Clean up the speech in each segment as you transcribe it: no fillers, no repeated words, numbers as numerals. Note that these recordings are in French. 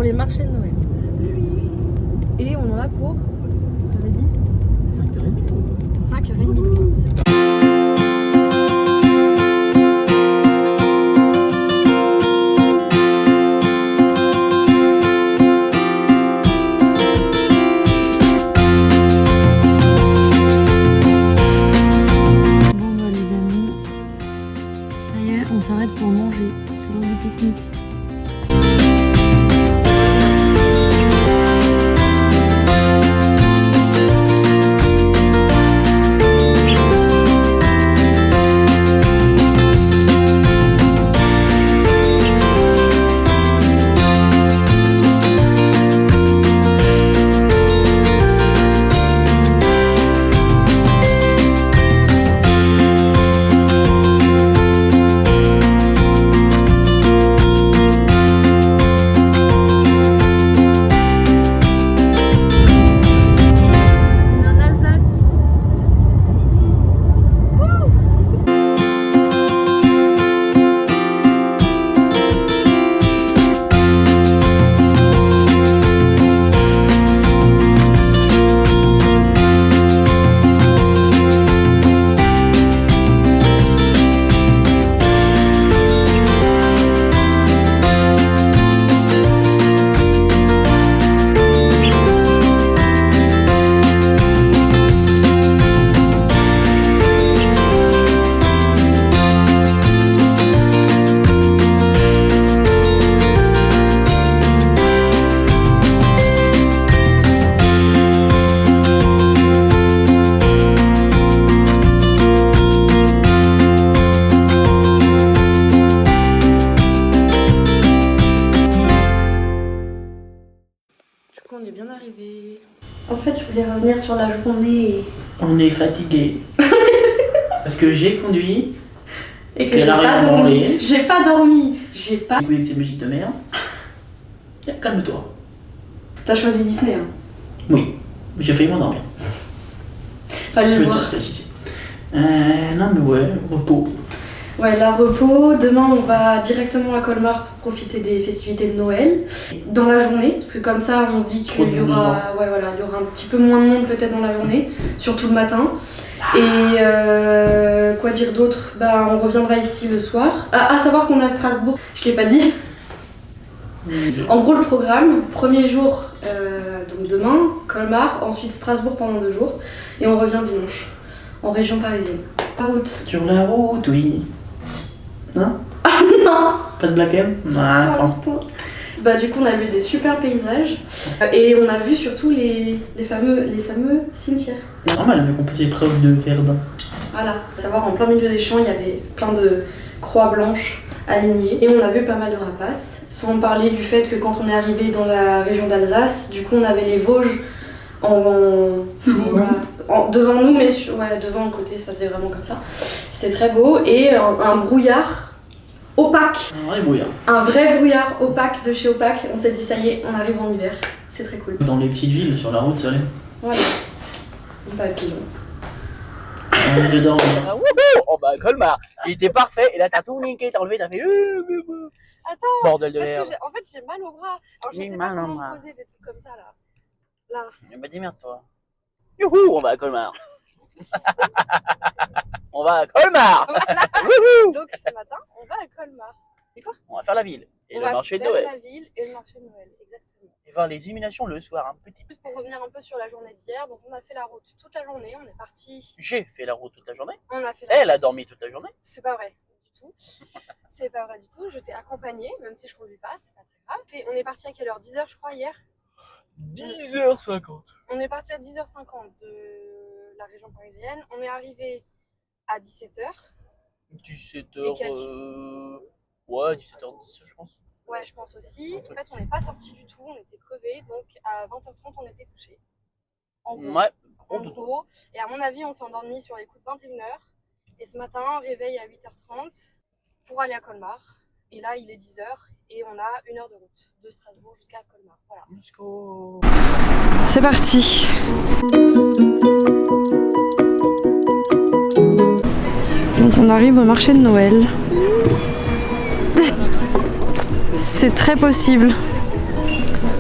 les marchés de Noël. Et on en a pour, t'avais dit 5h30. 5h30 de route. On s'arrête pour manger, c'est l'heure du pique-nique. On est bien arrivé. En fait, je voulais revenir sur la journée. On est fatigué. Parce que j'ai conduit. Et que j'ai pas dormi. J'ai pas dormi. J'ai pas. Du coup, avec ces musiques de merde. Calme-toi. T'as choisi Disney, hein? Oui. J'ai failli m'endormir. Fallait le voir. Non, mais ouais, repos. Ouais, la repos. Demain, on va directement à Colmar pour profiter des festivités de Noël. Dans la journée, parce que comme ça, on se dit qu'il y aura, ouais, voilà, il y aura un petit peu moins de monde peut-être dans la journée, surtout le matin. Et quoi dire d'autre? Bah, on reviendra ici le soir. À savoir qu'on est à Strasbourg, je l'ai pas dit. En gros, le programme, premier jour, donc demain, Colmar, ensuite Strasbourg pendant 2 jours, et on revient dimanche, en région parisienne. La route. Sur la route, oui. Non? Non. Pas de Black M? Non, bah du coup on a vu des super paysages et on a vu surtout les fameux cimetières. C'est normal vu qu'on faisait preuve de verdun. Voilà, à savoir en plein milieu des champs il y avait plein de croix blanches alignées et on a vu pas mal de rapaces, sans parler du fait que quand on est arrivé dans la région d'Alsace, du coup on avait les Vosges devant nous, mais ouais, devant le côté, ça faisait vraiment comme ça. C'était très beau et un brouillard opaque. Un vrai brouillard. Un vrai brouillard opaque de chez Opaque. On s'est dit ça y est, on arrive en hiver. C'est très cool. Dans les petites villes, sur la route, ça allait. Voilà. On va pilon. On est dedans. Oh bah Colmar, il était parfait et là t'as tout niqué, t'as enlevé, t'as fait Attends, bordel de parce merde. que en fait j'ai mal au bras. Alors je sais pas comment me poser des trucs comme ça là. Là. Bah dis merde toi. Youhou, on va à Colmar. On va à Colmar. Voilà. Donc ce matin, on va à Colmar. C'est quoi? On va faire la ville et on le marché de Noël. Noël. La ville et le marché de Noël, exactement. Et voir les illuminations le soir, un petit peu. Juste pour revenir un peu sur la journée d'hier, donc on a fait la route toute la journée, on est parti. J'ai fait la route toute la journée. On a fait Elle a dormi toute la journée. C'est pas vrai du tout. C'est pas vrai du tout. Je t'ai accompagnée, même si je conduis pas, c'est pas très grave. Et on est parti à quelle heure? 10h je crois hier. 10h50. On est parti à 10h50 de la région parisienne. On est arrivé à 17h. 17h. Ouais, 17h10 je pense. Ouais, je pense aussi. En fait, on n'est pas sorti du tout, on était crevés, donc à 20h30 on était couchés. En gros. Ouais, en gros. Et à mon avis, on s'est endormi sur les coups de 21h. Et ce matin, réveil à 8h30 pour aller à Colmar. Et là, il est 10h et on a 1 heure de route de Strasbourg jusqu'à Colmar. Voilà. Let's go. C'est parti. Donc on arrive au marché de Noël. C'est très possible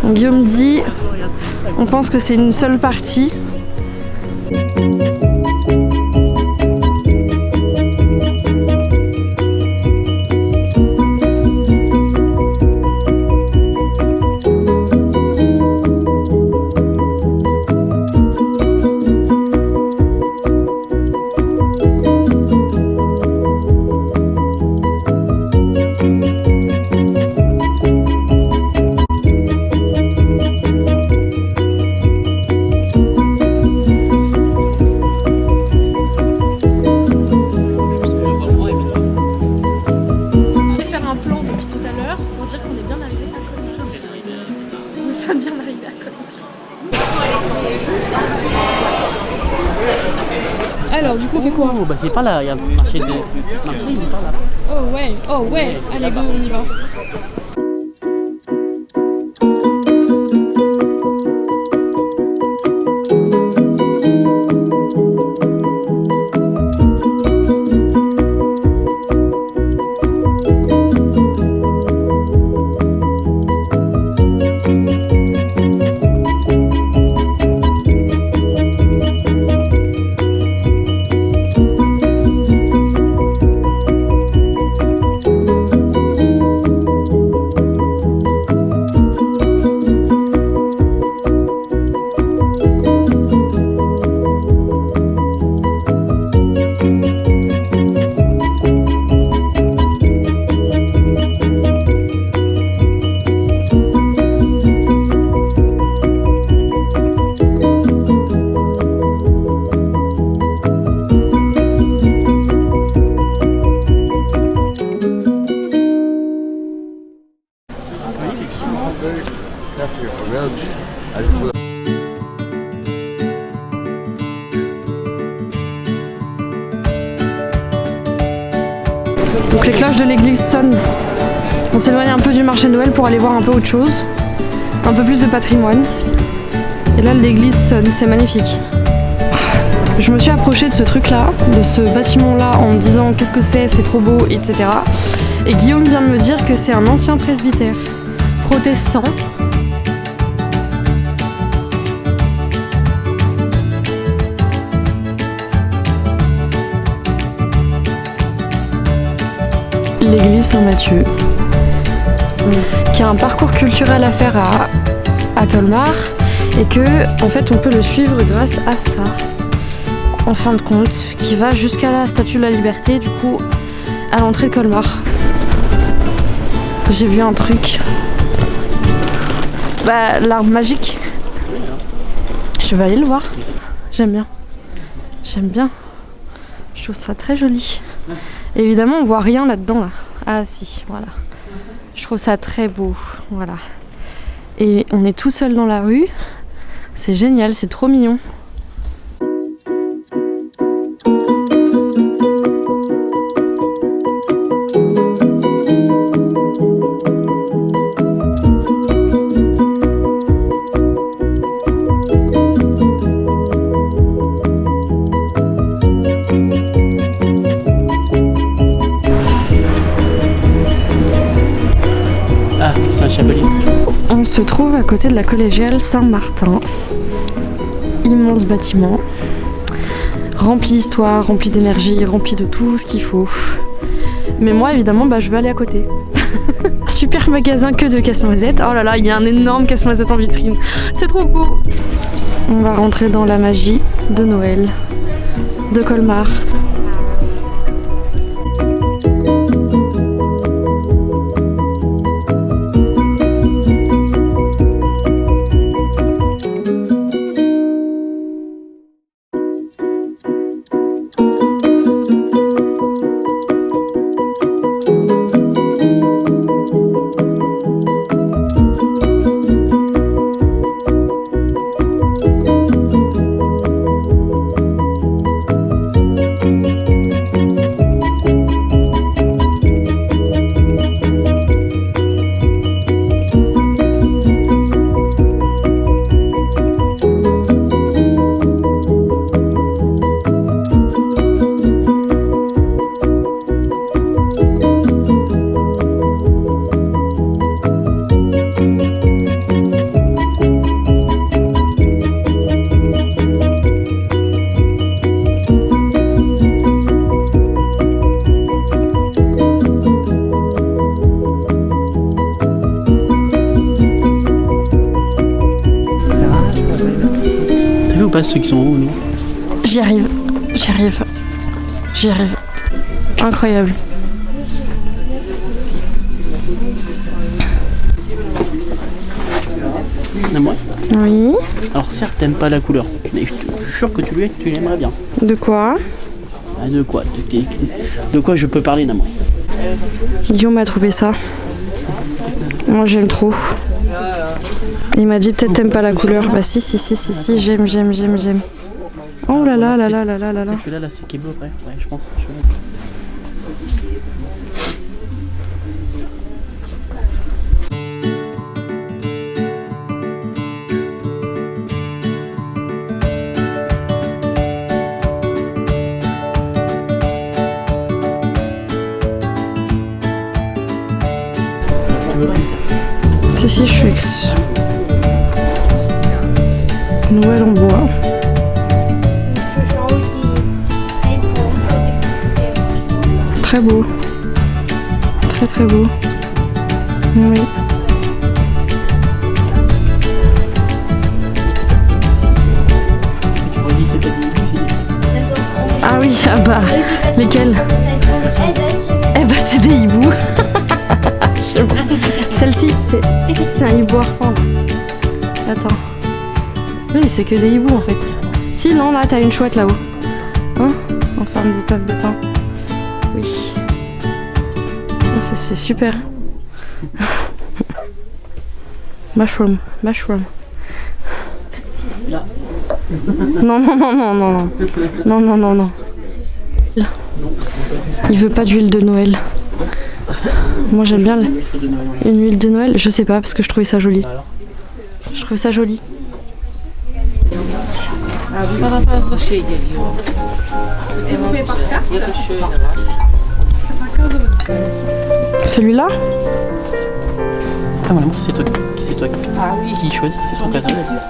Guillaume dit, on pense que c'est une seule partie. Alors, du coup, on fait quoi? Oh, bah c'est pas là, il y a un marché de. Marché, il est pas là. Oh ouais, allez go, on y va. Donc les cloches de l'église sonnent. On s'éloigne un peu du marché de Noël pour aller voir un peu autre chose. Un peu plus de patrimoine. Et là l'église sonne, c'est magnifique. Je me suis approchée de ce truc là, de ce bâtiment là en me disant qu'est-ce que c'est trop beau, etc. Et Guillaume vient de me dire que c'est un ancien presbytère protestant. L'église Saint-Mathieu, qui a un parcours culturel à faire à Colmar et que en fait on peut le suivre grâce à ça, en fin de compte, qui va jusqu'à la Statue de la Liberté, du coup à l'entrée de Colmar. J'ai vu un truc, l'arbre magique. Je vais aller le voir. J'aime bien. Je trouve ça très joli. Évidemment, on voit rien là-dedans, là. Ah si, voilà. Je trouve ça très beau, voilà. Et on est tout seul dans la rue. C'est génial, c'est trop mignon. On se trouve à côté de la collégiale Saint-Martin. Immense bâtiment, rempli d'histoire, rempli d'énergie, rempli de tout ce qu'il faut. Mais moi évidemment je vais aller à côté. Super magasin que de casse-noisettes. Oh là là, il y a un énorme casse-noisette en vitrine. C'est trop beau. On va rentrer dans la magie de Noël de Colmar. ceux qui sont hauts, non? J'y arrive, j'y arrive, j'y arrive. Incroyable. À moi. Oui. Alors certes, t'aimes pas la couleur, mais je te jure que tu l'aimerais bien. De quoi? Ah, de quoi? De quoi je peux parler, Namoy? Guillaume m'a trouvé ça. Moi j'aime trop. Il m'a dit peut-être t'aimes pas la couleur. Bah si, j'aime. Oh là là là là là là là là. Que là c'est Kebo après. Ouais, je pense. Si, je suis Noël en bois. Très beau. Très beau. Oui. Ah oui, ah bah, lesquels? Eh bah c'est des hiboux. Celle-ci, c'est un hibou arfan. Attends. Oui, c'est que des hiboux en fait. Si, non, là, t'as une chouette là-haut. Hein? En forme de pomme de pin. Oui. Ah, c'est super. Mushroom. Non. Là. Il veut pas d'huile de Noël. Moi j'aime bien une huile de Noël, je sais pas parce que je trouvais ça joli. Je trouve ça joli. Celui-là? Ah mon amour, c'est toi qui choisis, c'est ton casse-noisette.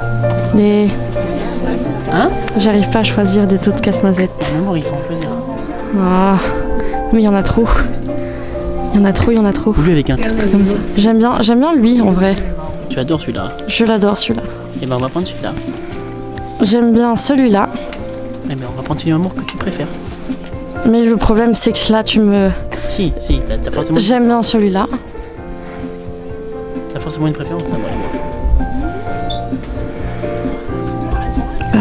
Mais hein? J'arrive pas à choisir des taux de casse-noisette. Mon amour, il faut en choisir. Ah, mais il y en a trop. Il y en a trop. Lui avec un truc comme ça. J'aime bien lui en vrai. Tu adores celui-là? Je l'adore celui-là. Et ben on va prendre celui-là. J'aime bien celui-là. Eh ben on va prendre celui d'amour que tu préfères. Mais le problème c'est que là tu me... Si, t'as forcément... J'aime bien celui-là. T'as forcément une préférence, ça va.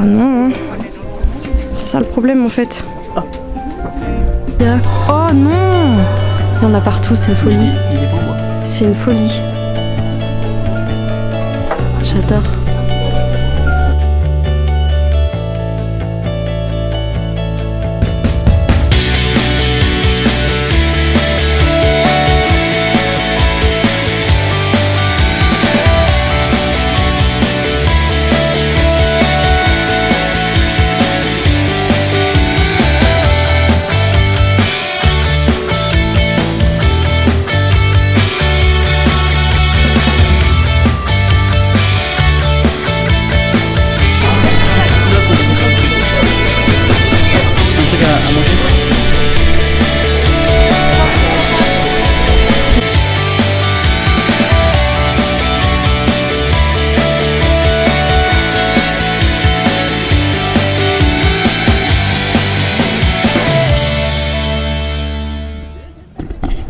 Non. C'est ça le problème en fait. Oh non! Il y en a partout, c'est folie. Il est pas en bois. C'est une folie. J'adore.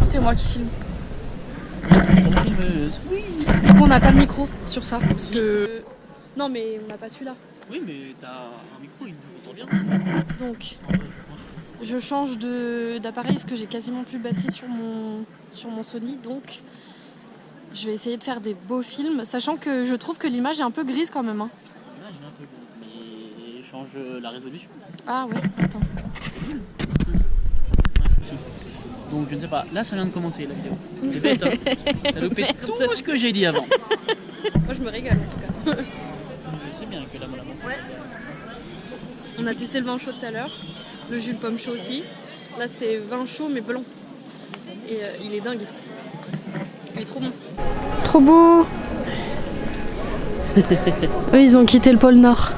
C'est moi qui filme. Oui. Du coup, on n'a pas de micro sur ça. Parce que... Non, mais on n'a pas celui-là. Oui, mais t'as un micro, il nous entend bien. Donc, je change d'appareil parce que j'ai quasiment plus de batterie sur mon Sony. Donc, je vais essayer de faire des beaux films, sachant que je trouve que l'image est un peu grise quand même. Hein. Ah, il est un peu grise, mais change la résolution. Ah ouais, attends. Donc je ne sais pas, là ça vient de commencer la vidéo. C'est bête hein. T'as loupé tout ce que j'ai dit avant. Moi je me régale en tout cas. Je sais bien que là, on a testé le vin chaud tout à l'heure, le jus de pomme chaud aussi. Là c'est vin chaud mais blanc. Et il est dingue. Il est trop bon. Trop beau. Eux ils ont quitté le pôle Nord.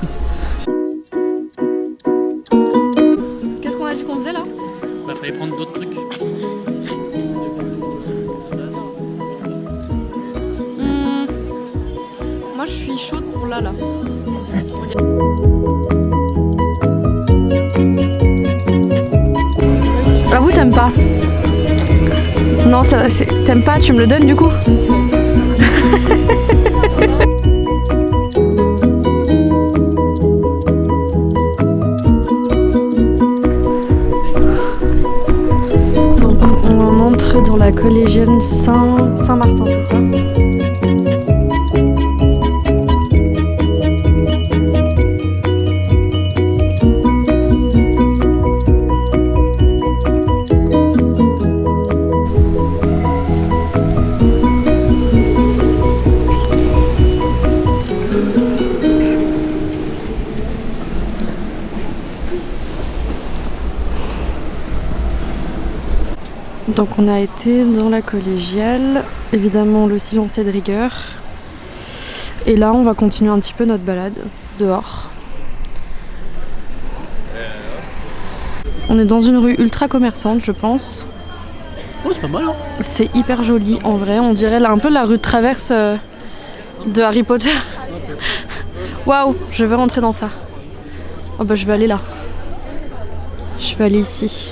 Qu'est-ce qu'on a dit qu'on faisait là? Bah fallait prendre d'autres trucs. Moi je suis chaude pour là. Regarde. même pas. Non, t'aimes pas, tu me le donnes du coup. Donc on entre dans la collégienne Saint-Martin, c'est ça? Donc on a été dans la collégiale, évidemment le silence est de rigueur. Et là on va continuer un petit peu notre balade dehors. On est dans une rue ultra commerçante je pense. Oh c'est pas mal hein. C'est hyper joli en vrai, on dirait là un peu la rue de traverse de Harry Potter. Waouh, je veux rentrer dans ça. Oh bah je vais aller là. Je vais aller ici.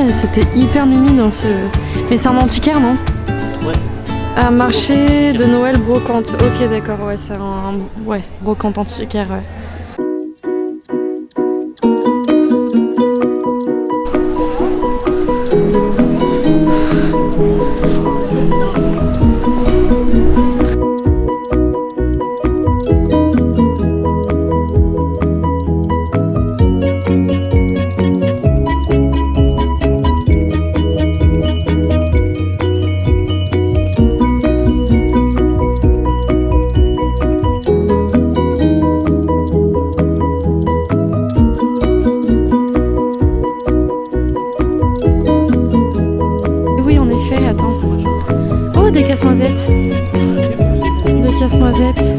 C'était hyper mimi dans ce... Mais c'est un antiquaire, non? Ouais. Un marché de Noël brocante. Ok, d'accord, ouais, c'est un... Ouais, brocante antiquaire, ouais. Des casse-noisettes. Des casse-noisettes.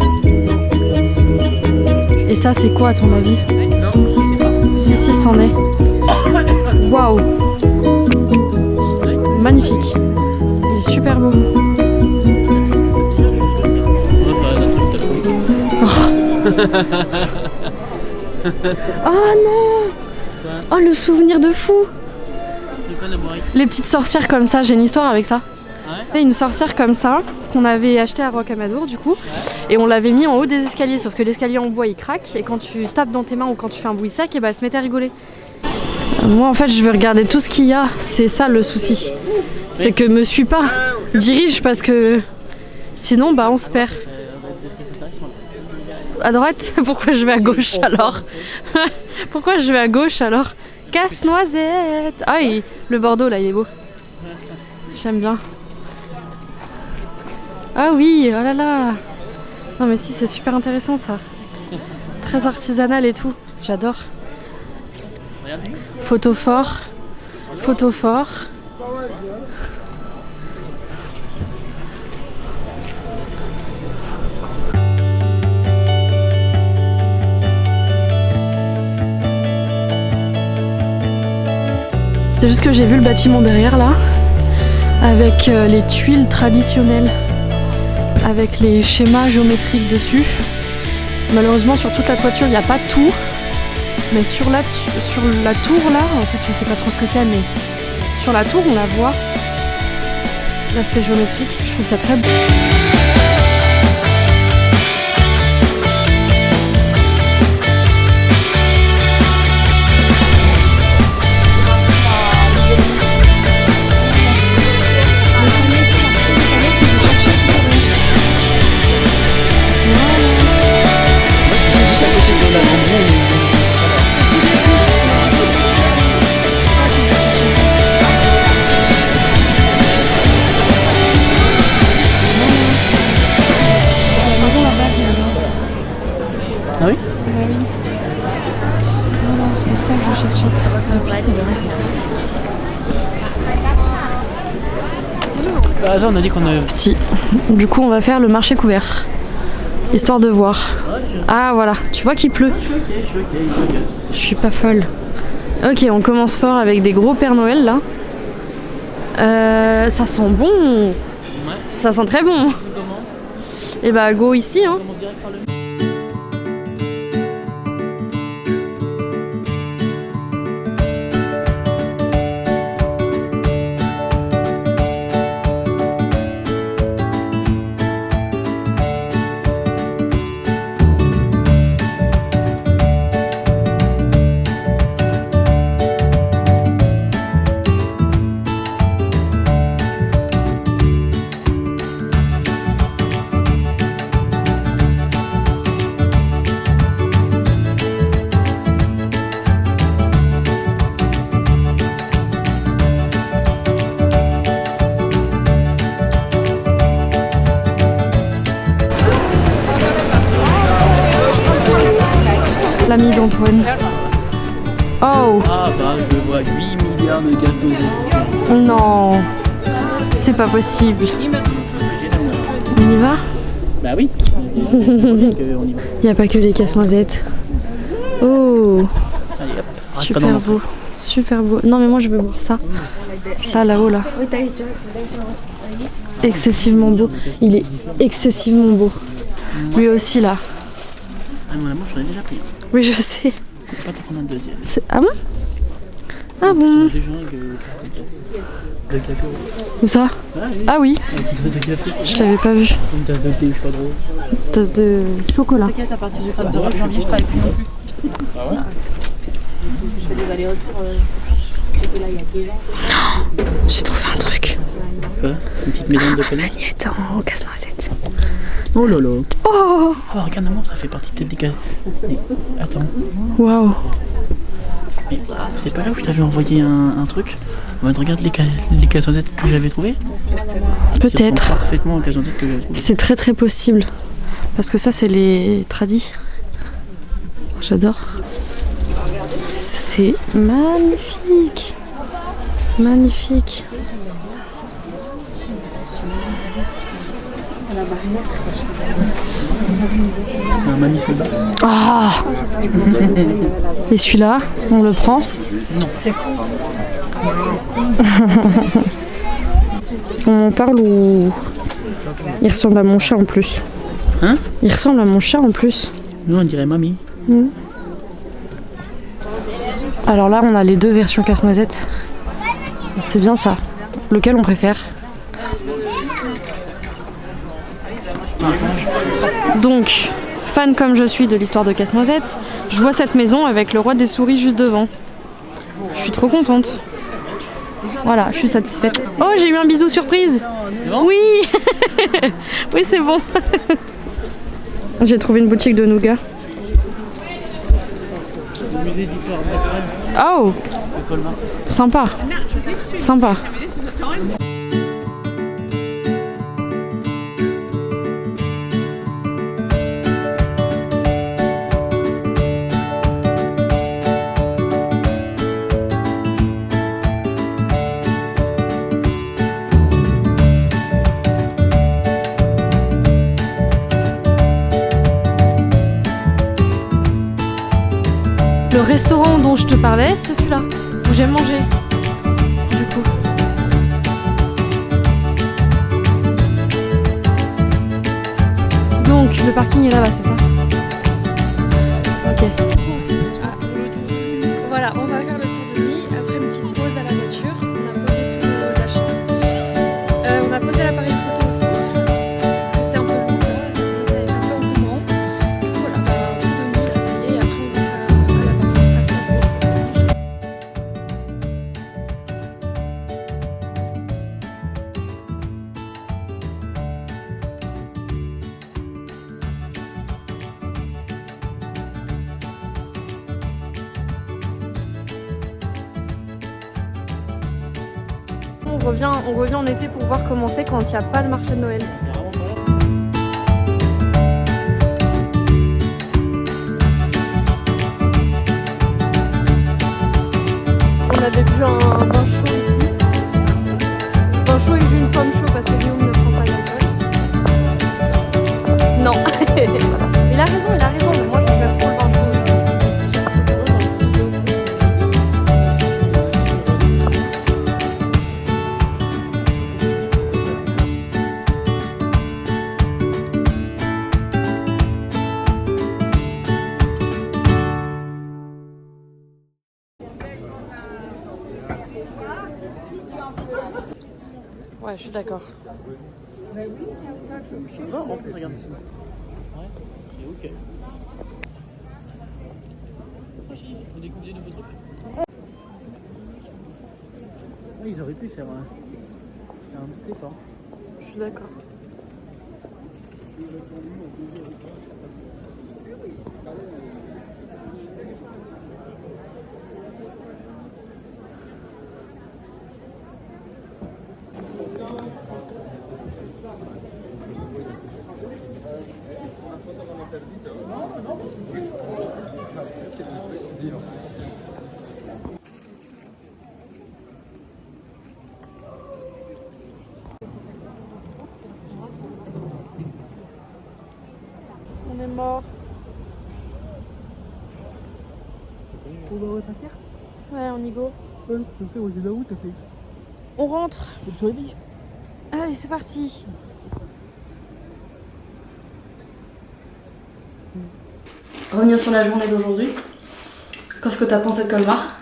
Et ça, c'est quoi à ton avis? Non, je sais pas. Si, c'en est. Waouh! Magnifique. Il est super beau. Oh non! Oh, le souvenir de fou! Les petites sorcières comme ça, j'ai une histoire avec ça. Ouais. Une sorcière comme ça qu'on avait acheté à Rocamadour du coup, ouais. Et on l'avait mis en haut des escaliers, sauf que l'escalier en bois il craque et quand tu tapes dans tes mains ou quand tu fais un bruit sec, et bah elle se mettait à rigoler. Moi en fait je veux regarder tout ce qu'il y a, c'est ça le souci. C'est que me suis pas, dirige parce que sinon bah on se perd. À droite? Pourquoi je vais à gauche alors? Pourquoi je vais à gauche alors? Casse-noisette! Ah oui, le Bordeaux là il est beau. J'aime bien. Ah oui, oh là là. Non mais si, c'est super intéressant ça. Très artisanal et tout. J'adore. Photo fort. Photo fort. C'est juste que j'ai vu le bâtiment derrière là, avec les tuiles traditionnelles, avec les schémas géométriques dessus. Malheureusement sur toute la toiture il n'y a pas tout, mais sur la tour là, en fait je sais pas trop ce que c'est, mais sur la tour on la voit, l'aspect géométrique, je trouve ça très beau. Par hasard, on a dit qu'on a... Petit. Du coup, on va faire le marché couvert. Histoire de voir. Ah, voilà. Tu vois qu'il pleut. Je suis ok. Je suis pas folle. Ok, on commence fort avec des gros Père Noël, là. Ça sent bon. Ouais. Ça sent très bon. Comment? Et bah, go ici, hein. On commence direct par le... L'ami d'Antoine. Oh Ah bah je vois 8 milliards de gaz noisés. non, c'est pas possible. On y va? Bah oui, on y va. Il n'y a pas que les casse-noisettes. Oh, Allez hop, reste pas dans super l'eau. beau, super beau. Non mais moi je veux voir ça. Là-haut là. Excessivement beau. Il est excessivement beau. Lui aussi là. Ah non, la manche, j'en ai déjà pris. Oui je sais. Je vais pas t'en prendre un deuxième. Ah bon? Ah bon? Des gens avec de café. Où ça? Ah oui, Avec une tasse de café. je l'avais pas vu. Une tasse de thé, je sais pas trop. Tasse de chocolat. T'inquiète, à partir du 22 janvier, je travaille plus non plus. Ah ouais? Je fais des allers-retours. J'ai trouvé un truc. Quoi? Une petite maison de palais? Agnette en casse-noisette. Oh là là. Oh, Oh, regarde, amour, ça fait partie peut-être des cas. Attends. waouh. Mais c'est pas là où je t'avais envoyé un truc? En mode, regarde les casse-noisettes que j'avais trouvées. Qui ressemblent Peut-être. parfaitement aux casse-noisettes que j'avais trouvées. C'est très très possible. Parce que ça c'est les tradis. J'adore. C'est magnifique. Magnifique. C'est un magnifique bar. Ah. Et celui-là, on le prend? Non. On en parle ou... Il ressemble à mon chat en plus. Hein? Il ressemble à mon chat en plus. Nous, on dirait mamie. Alors là, on a les deux versions casse-noisette. C'est bien ça. Lequel on préfère? Donc, fan comme je suis de l'histoire de Casse-Noisette, je vois cette maison avec le roi des souris juste devant. Je suis trop contente. Voilà, je suis satisfaite. Oh, j'ai eu un bisou surprise. C'est bon? Oui. Oui, c'est bon. J'ai trouvé une boutique de nougat. Le musée d'histoire naturelle Oh, de Colmar. sympa. Sympa. Le restaurant dont je te parlais, c'est celui-là, où j'ai mangé. Du coup. Donc, le parking est là-bas, c'est ça? Ok. Voilà, on va faire le tour de nuit. Après une petite pause à la voiture, on a posé tous nos achats. On a posé l'appareil photo aussi. Parce que c'était un peu long, là, ça a été un peu encombrant. Du coup, voilà, un tour de nuit, là, ça y est, et après on va à la partie à Strasbourg. On revient en été pour voir comment c'est quand il n'y a pas le marché de Noël. On avait vu un vin chaud ici. Vin chaud et vu une pomme chaud parce que Ouais, je suis d'accord. Oh, en plus, regarde. Ouais, c'est ok. Vous découvrez de nouveaux trucs. Ah, ils auraient pu faire un petit effort. Je suis d'accord. On est mort. On va repartir. Ouais, on y go. Ouais, ça fait, on est là où t'as fait? On rentre. Faut que tu réveilles. Allez, c'est parti. Revenir sur la journée d'aujourd'hui. Qu'est-ce que t'as pensé de Colmar?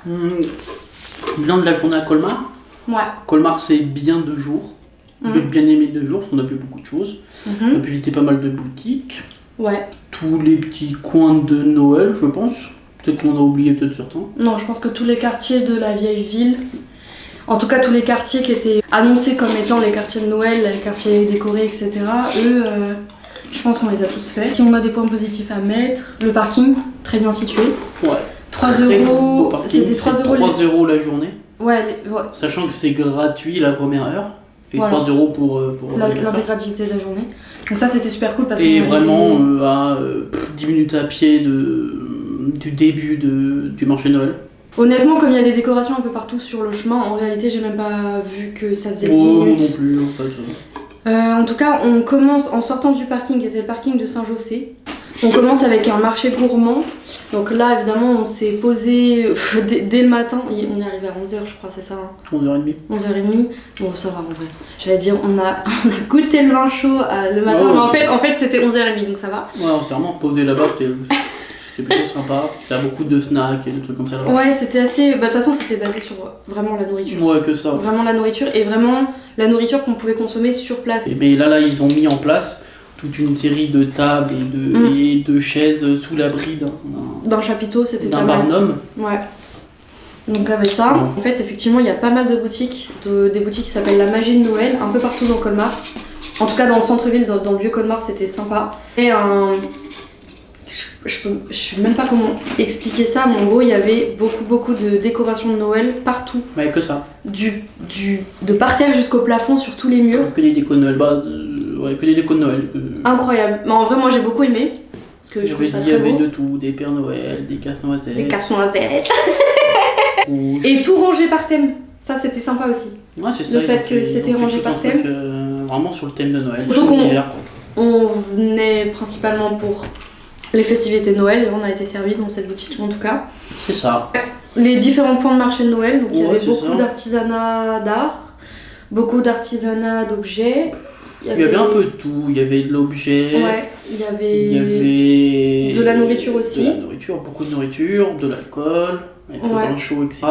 Bilan de la journée à Colmar. Ouais. Colmar, c'est bien 2 jours. On a bien aimé 2 jours, on a vu beaucoup de choses. On a pu visiter pas mal de boutiques. Ouais. Tous les petits coins de Noël, je pense. Peut-être qu'on a oublié peut-être certains. Non, je pense que tous les quartiers de la vieille ville, en tout cas tous les quartiers qui étaient annoncés comme étant les quartiers de Noël, les quartiers décorés, etc., eux, je pense qu'on les a tous faits. Si on a des points positifs à mettre, le parking, très bien situé. Ouais. 3 Très beau euros, parking, c'était 3 euros. 3 euros la journée. Ouais, ouais. Sachant que c'est gratuit la première heure. Et Voilà. 3 euros pour L'intégralité de la journée. Donc ça c'était super cool parce et qu'on vraiment à 10 minutes à pied du début du marché de Noël. Honnêtement, comme il y a des décorations un peu partout sur le chemin, en réalité j'ai même pas vu que ça faisait 10 Oh, minutes. non plus, en fait. En tout cas, on commence en sortant du parking, qui était le parking de Saint-José. On commence avec un marché gourmand. Donc là, évidemment, on s'est posé dès le matin. On est arrivé à 11h, je crois, c'est ça, hein. 11h30. 11h30. Bon, ça va en vrai. J'allais dire, on a goûté le vin chaud le matin, Ouais, mais en fait c'était 11h30, donc ça va. Ouais, on s'est vraiment posé là-bas, c'était plutôt sympa. Il y a beaucoup de snacks et de trucs comme ça là-bas. Ouais, c'était assez. Bah, de toute façon, c'était basé sur vraiment la nourriture. Ouais, que ça. Vraiment la nourriture et vraiment la nourriture qu'on pouvait consommer sur place. Et bien là, ils ont mis en place toute une série de tables et de chaises sous l'abri D'un chapiteau, c'était pas d'un mal. barnum. Ouais. Donc avec ça, en fait, effectivement, il y a pas mal de boutiques, des boutiques qui s'appellent la Magie de Noël, un peu partout dans Colmar. En tout cas, dans le centre-ville, dans le vieux Colmar, c'était sympa. Et je sais même pas comment expliquer ça, mais en gros, il y avait beaucoup de décorations de Noël partout. Mais que ça. De par terre jusqu'au plafond, sur tous les murs. Que des décos de Noël. Ouais, que des décos de Noël. Incroyable. Mais en vrai, moi, j'ai beaucoup aimé. Parce que je trouve ça Il y très avait beau. de tout, des Pères Noël, des casse-noisettes. Des casse-noisettes. rouges. Et tout rangé par thème. Ça, c'était sympa aussi. Ouais, c'est ça. Le fait que c'était rangé par thème. Vraiment sur le thème de Noël. Donc sur l'hiver, quoi. On venait principalement pour les festivités de Noël. On a été servis dans cette boutique en tout cas. C'est ça. Les différents points de marché de Noël. Donc il y Ouais, avait c'est beaucoup ça. d'artisanat d'art, beaucoup d'artisanat d'objets. Il y avait un peu de tout. Il y avait de l'objet. Ouais, il y Il y avait. avait de la nourriture aussi. De la nourriture, beaucoup de nourriture, de l'alcool, avec le Ouais. vin chaud, etc.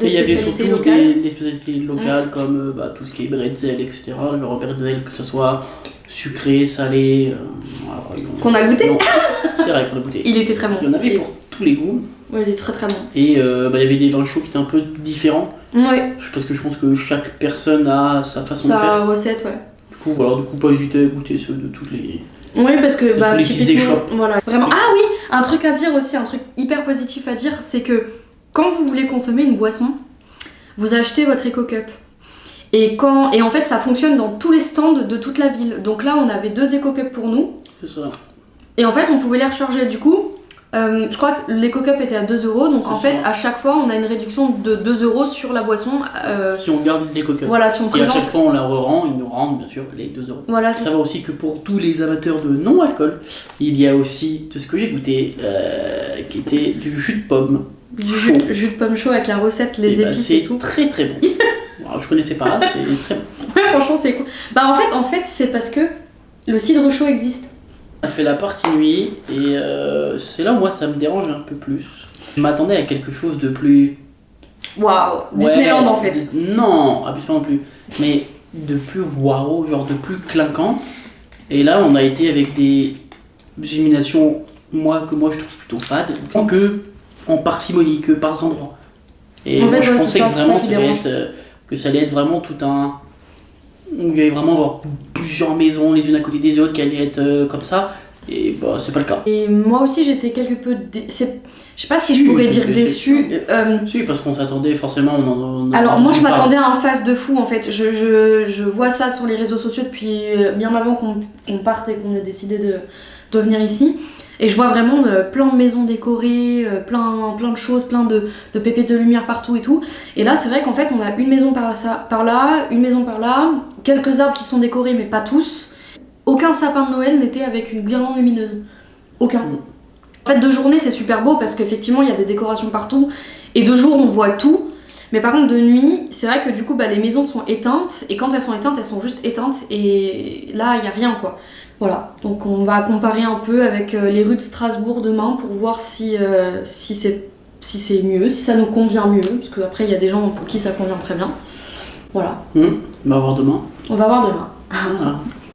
Des Et il y avait spécialités surtout locales. des spécialités locales comme tout ce qui est bretzel, etc. Genre bretzel, que ce soit sucré, salé. Voilà, par exemple. Qu'on a goûté. Non, c'est vrai qu'on a goûté. Il était très bon. Il y en avait pour tous les goûts. Ouais, il était très très bon. Et il y avait des vins chauds qui étaient un peu différents. Ouais, Parce que je pense que chaque personne a sa façon de sa faire. recette, ouais. Du coup, pas hésiter à goûter ceux de toutes les. Oui, parce que tous les petits typiquement, échoppes. voilà, vraiment. Ah oui, un truc à dire aussi, un truc hyper positif à dire, c'est que quand vous voulez consommer une boisson, vous achetez votre EcoCup. Et en fait, ça fonctionne dans tous les stands de toute la ville. Donc là, on avait 2 EcoCups pour nous. C'est ça. Et en fait, on pouvait les recharger. Du coup, je crois que l'EcoCup était à 2 euros. Donc en C'est fait, ça. à chaque fois, on a une réduction de 2 euros sur la boisson. Si on garde les coquins. Voilà, si on Et à chaque présente. fois on la re-rend, ils nous rendent bien sûr les 2 euros. Voilà, Savoir aussi que pour tous les amateurs de non-alcool, il y a aussi de ce que j'ai goûté, qui était du jus de pomme. du chaud. jus de pomme chaud avec la recette, les Et bah, épices c'est et tout. très très bon. Alors, je connaissais pas, c'est très bon. Ouais, franchement, c'est cool. Bah en fait, c'est parce que le cidre chaud existe. On a fait la partie nuit et c'est là où moi ça me dérange un peu plus. Je m'attendais à quelque chose de plus waouh, Disneyland en fait. Non, abuse pas non plus. Mais de plus waouh, genre de plus clinquant. Et là, on a été avec des illuminations, que moi je trouve plutôt fades, que en parcimonie, que par endroits. Et En moi fait, je ouais, pensais c'est que ça vraiment qui ça allait dérange. être, que ça allait être vraiment tout un. Il y allait vraiment avoir plusieurs maisons les unes à côté des autres qui allaient être comme ça. Et bah, c'est pas le cas. Et moi aussi, j'étais quelque peu. Je sais pas si je Si, pourrais c'est- dire c'est- déçue. Si, parce qu'on s'attendait forcément. Alors moi je m'attendais à un face de fou en fait, je vois ça sur les réseaux sociaux depuis bien avant qu'on parte et qu'on ait décidé de venir ici. Et je vois vraiment plein de maisons décorées, plein de choses, plein de pépites de lumière partout et tout. Et là c'est vrai qu'en fait on a une maison par là, une maison par là, quelques arbres qui sont décorés mais pas tous. Aucun sapin de Noël n'était avec une guirlande lumineuse. Aucun. En fait de journée c'est super beau parce qu'effectivement il y a des décorations partout. Et de jour on voit tout. Mais par contre de nuit, c'est vrai que du coup les maisons sont éteintes et quand elles sont éteintes, elles sont juste éteintes et là il n'y a rien quoi. Voilà, donc on va comparer un peu avec les rues de Strasbourg demain pour voir si c'est mieux, si ça nous convient mieux, parce qu'après il y a des gens pour qui ça convient très bien. Voilà, On va voir demain. on va voir demain. Voilà.